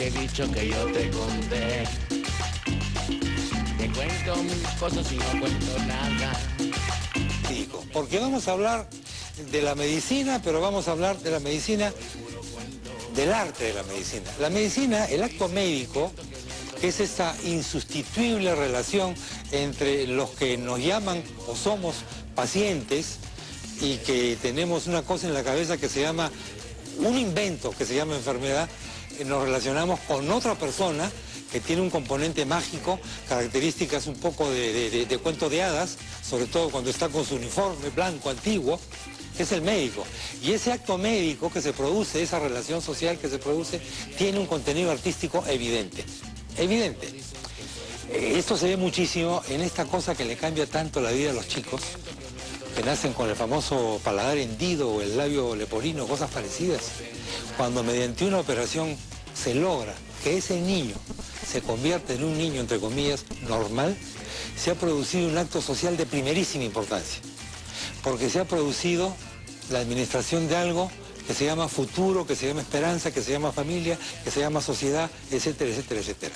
he dicho que yo te conté. Te cuento mis cosas y no cuento nada. Porque vamos a hablar de la medicina, pero vamos a hablar de la medicina, del arte de la medicina. La medicina, el acto médico, que es esa insustituible relación entre los que nos llaman o somos pacientes y que tenemos una cosa en la cabeza que se llama, un invento que se llama enfermedad, nos relacionamos con otra persona que tiene un componente mágico, características un poco de cuento de hadas, sobre todo cuando está con su uniforme blanco antiguo, que es el médico. Y ese acto médico que se produce, esa relación social que se produce, tiene un contenido artístico evidente. Evidente. Esto se ve muchísimo en esta cosa que le cambia tanto la vida a los chicos, que nacen con el famoso paladar hendido o el labio leporino, cosas parecidas. Cuando mediante una operación se logra que ese niño se convierte en un niño, entre comillas, normal, se ha producido un acto social de primerísima importancia. Porque se ha producido la administración de algo que se llama futuro, que se llama esperanza, que se llama familia, que se llama sociedad, etcétera, etcétera, etcétera.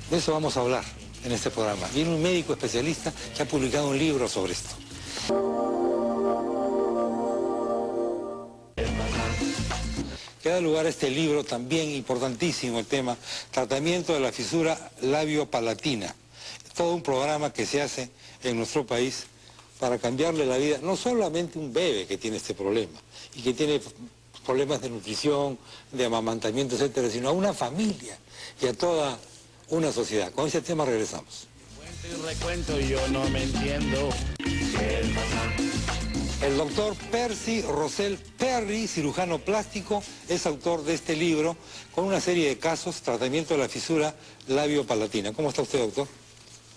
De eso vamos a hablar en este programa. Viene un médico especialista que ha publicado un libro sobre esto. Que da lugar a este libro también importantísimo, el tema Tratamiento de la fisura labio-palatina. Todo un programa que se hace en nuestro país para cambiarle la vida, no solamente a un bebé que tiene este problema y que tiene problemas de nutrición, de amamantamiento, etcétera, sino a una familia y a toda una sociedad. Con ese tema regresamos. Cuento y recuento, yo no me entiendo. El doctor Percy Rosell Perry, cirujano plástico, es autor de este libro con una serie de casos, tratamiento de la fisura labio-palatina. ¿Cómo está usted, doctor?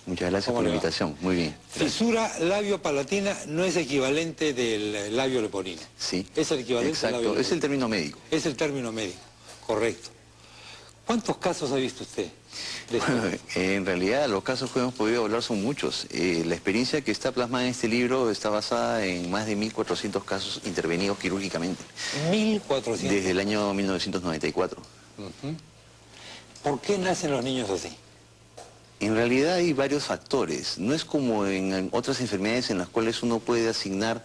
Muchas gracias por la invitación, muy bien. Gracias. Fisura labio-palatina no es equivalente del labio leporino. Sí. Es el equivalente exacto, al labio es el término médico. Es el término médico, correcto. ¿Cuántos casos ha visto usted? Bueno, en realidad los casos que hemos podido hablar son muchos. La experiencia que está plasmada en este libro está basada en más de 1.400 casos intervenidos quirúrgicamente. 1.400. Desde el año 1994. ¿Por qué nacen los niños así? En realidad hay varios factores. No es como en otras enfermedades en las cuales uno puede asignar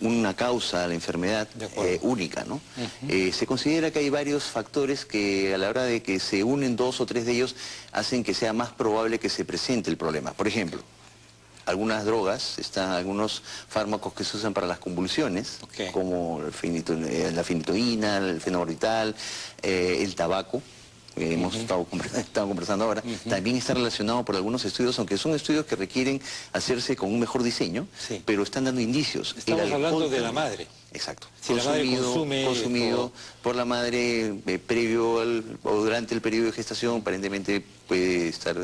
una causa a la enfermedad única, ¿no? Se considera que hay varios factores que a la hora de que se unen 2 o 3 de ellos hacen que sea más probable que se presente el problema. Por ejemplo, algunas drogas, algunos fármacos que se usan para las convulsiones, como la fenitoína, el fenobarbital, el tabaco. Hemos estado conversando ahora, también está relacionado por algunos estudios, aunque son estudios que requieren hacerse con un mejor diseño, pero están dando indicios. Estamos hablando de la madre. Exacto. Si la madre consumido por la madre previo o durante el periodo de gestación, aparentemente puede estar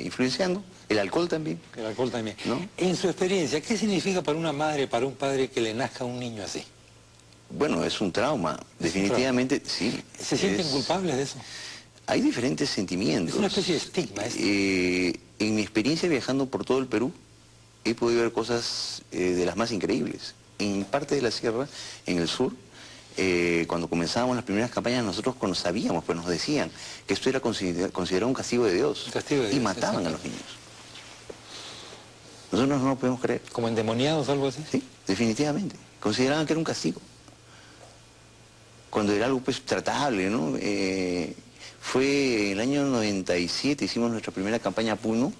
influenciando. El alcohol también. El alcohol también. ¿No? En su experiencia, ¿qué significa para una madre, para un padre que le nazca un niño así? Bueno, es un trauma, definitivamente, sí. ¿Se sienten culpables de eso? Hay diferentes sentimientos. Es una especie de estigma esto. En mi experiencia viajando por todo el Perú, he podido ver cosas de las más increíbles. En parte de la sierra, en el sur, cuando comenzábamos las primeras campañas, nosotros sabíamos, pues nos decían que esto era considerado un castigo de Dios. Y mataban a los niños. Nosotros no lo podemos creer. ¿Como endemoniados o algo así? Sí, definitivamente. Consideraban que era un castigo. Cuando era algo pues tratable, ¿no? Fue el año 97, hicimos nuestra primera campaña Puno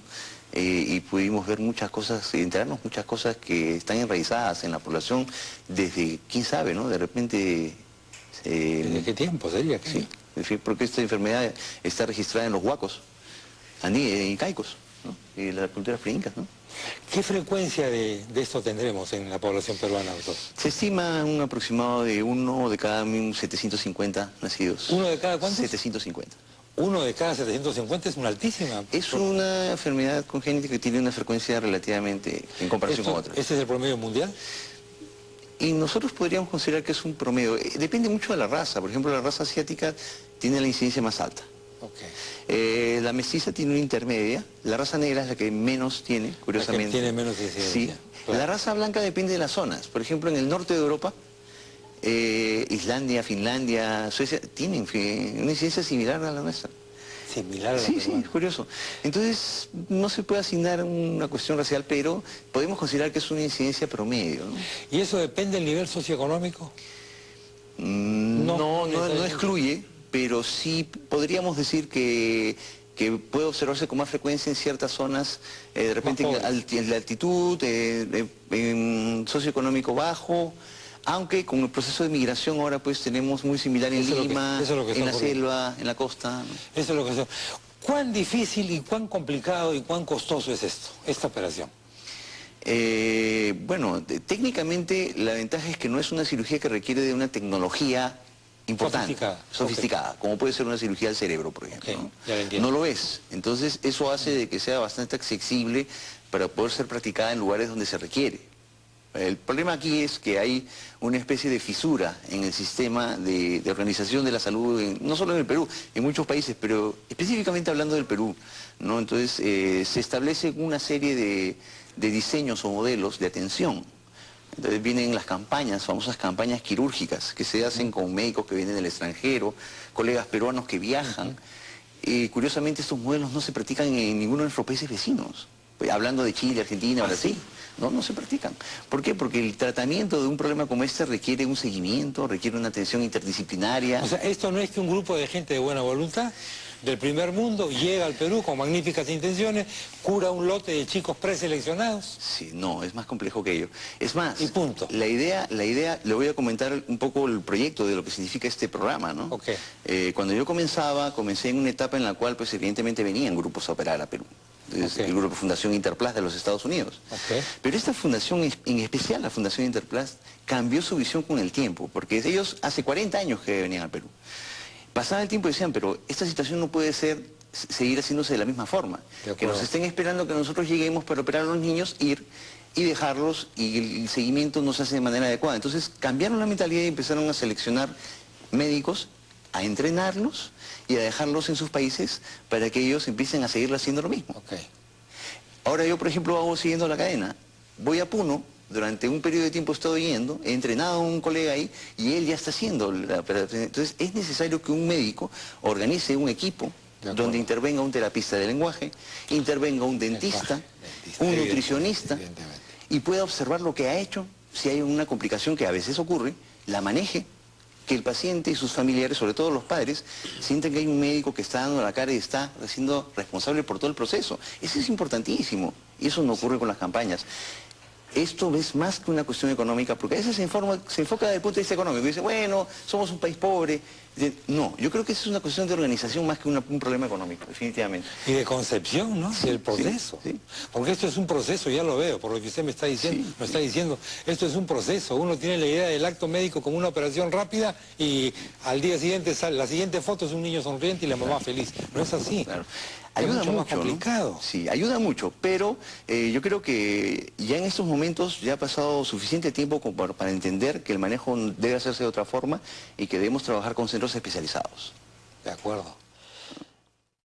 y pudimos ver muchas cosas, enterarnos muchas cosas que están enraizadas en la población desde, quién sabe, ¿no? De repente... ¿Desde qué tiempo sería? Sí, porque esta enfermedad está registrada en los huacos, incaicos, ¿no? Y las culturas pre-incas, ¿no? ¿Qué frecuencia de esto tendremos en la población peruana, doctor? Se estima un aproximado de 1 de cada 750 nacidos. ¿1 de cada cuántos? 750. 1 de cada 750 es una altísima. Es una enfermedad congénita que tiene una frecuencia relativamente en comparación con otras. ¿Ese es el promedio mundial? Y nosotros podríamos considerar que es un promedio. Depende mucho de la raza. Por ejemplo, la raza asiática tiene la incidencia más alta. La mestiza tiene una intermedia, la raza negra es la que menos tiene, curiosamente. La que tiene menos incidencia. Sí. Claro. La raza blanca depende de las zonas. Por ejemplo, en el norte de Europa Islandia, Finlandia, Suecia, tienen una incidencia similar a la nuestra. Similar a la Sí, peruana. sí, es curioso. Entonces, no se puede asignar una cuestión racial, pero podemos considerar que es una incidencia promedio, ¿no? ¿Y eso depende del nivel socioeconómico? No excluye, pero sí podríamos decir que puede observarse con más frecuencia en ciertas zonas, de repente en la altitud, en socioeconómico bajo, aunque con el proceso de migración ahora pues tenemos muy similar en Lima, en la selva, en la costa, ¿no? Eso es lo que se... ¿Cuán difícil y cuán complicado y cuán costoso es esta operación? Bueno, técnicamente la ventaja es que no es una cirugía que requiere de una tecnología importante, sofisticada, como puede ser una cirugía del cerebro, por ejemplo, ¿no? Ya lo entiendo. No lo es. Entonces eso hace de que sea bastante accesible para poder ser practicada en lugares donde se requiere. El problema aquí es que hay una especie de fisura en el sistema de organización de la salud, no solo en el Perú, en muchos países, pero específicamente hablando del Perú, ¿no? Entonces se establece una serie de diseños o modelos de atención. Entonces vienen las campañas, famosas campañas quirúrgicas, que se hacen con médicos que vienen del extranjero, colegas peruanos que viajan. Curiosamente estos modelos no se practican en ninguno de nuestros países vecinos. Hablando de Chile, Argentina, Brasil. No se practican. ¿Por qué? Porque el tratamiento de un problema como este requiere un seguimiento, requiere una atención interdisciplinaria. O sea, esto no es que un grupo de gente de buena voluntad del primer mundo llega al Perú con magníficas intenciones, cura un lote de chicos preseleccionados. Sí, no, es más complejo que ello. Es más, y punto. La idea, le voy a comentar un poco el proyecto de lo que significa este programa, ¿no? Cuando yo comencé en una etapa en la cual, pues evidentemente venían grupos a operar a Perú. El grupo Fundación Interplast de los Estados Unidos. Pero esta fundación, en especial la Fundación Interplast, cambió su visión con el tiempo, porque ellos hace 40 años que venían al Perú. Pasaba el tiempo y decían, pero esta situación no puede seguir haciéndose de la misma forma. Que nos estén esperando que nosotros lleguemos para operar a los niños, ir y dejarlos, y el seguimiento no se hace de manera adecuada. Entonces cambiaron la mentalidad y empezaron a seleccionar médicos, a entrenarlos y a dejarlos en sus países para que ellos empiecen a seguir haciendo lo mismo. Ahora yo, por ejemplo, hago siguiendo la cadena. Voy a Puno, durante un periodo de tiempo he estado yendo, he entrenado a un colega ahí y él ya está haciendo la operación. Entonces es necesario que un médico organice un equipo donde intervenga un terapista de lenguaje, intervenga un dentista, un nutricionista y pueda observar lo que ha hecho, si hay una complicación que a veces ocurre, la maneje, que el paciente y sus familiares, sobre todo los padres, sienten que hay un médico que está dando la cara y está siendo responsable por todo el proceso. Eso es importantísimo y eso no ocurre con las campañas. Esto es más que una cuestión económica, porque a veces se enfoca desde el punto de vista económico. Dice, bueno, somos un país pobre. No, yo creo que esa es una cuestión de organización más que un problema económico, definitivamente. Y de concepción, ¿no? Del proceso. Sí. Porque esto es un proceso, ya lo veo, por lo que usted me está diciendo. Está diciendo, esto es un proceso. Uno tiene la idea del acto médico como una operación rápida y al día siguiente la siguiente foto es un niño sonriente y la mamá feliz. No es así. Claro. Ayuda mucho, más complicado. ¿no? Sí, ayuda mucho, pero yo creo que ya en estos momentos ya ha pasado suficiente tiempo como para entender que el manejo debe hacerse de otra forma y que debemos trabajar con centros especializados. De acuerdo.